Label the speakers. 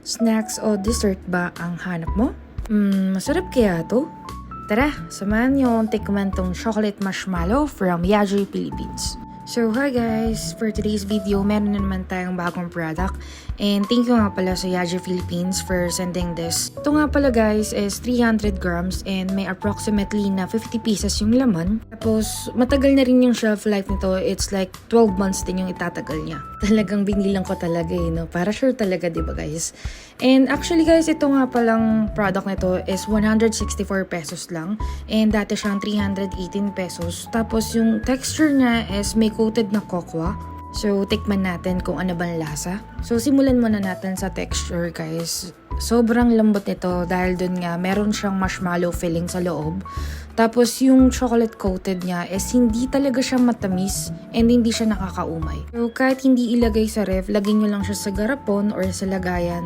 Speaker 1: Snacks o dessert ba ang hanap mo? Masarap kaya to? Tara, samahan niyo tikman tong chocolate marshmallow from Yaji Philippines. So hi guys! For today's video, meron na naman tayong bagong product. And thank you nga pala sa Yaji Philippines for sending this. Ito nga pala guys is 300 grams and may approximately na 50 pieces yung laman. Tapos matagal na rin yung shelf life nito. It's like 12 months din yung itatagal niya. Talagang binilang ko talaga no? Para sure talaga diba guys? And actually guys, ito nga palang product nito is 164 pesos lang. And dati siyang 318 pesos. Tapos yung texture niya is may coated na cocoa. So, tikman natin kung ano bang lasa. So, simulan muna natin sa texture guys. Sobrang lambot nito dahil dun nga meron siyang marshmallow filling sa loob. Tapos yung chocolate coated niya is hindi talaga siya matamis and hindi siya nakakaumay. So kahit hindi ilagay sa ref, lagyan nyo lang siya sa garapon or sa lagayan.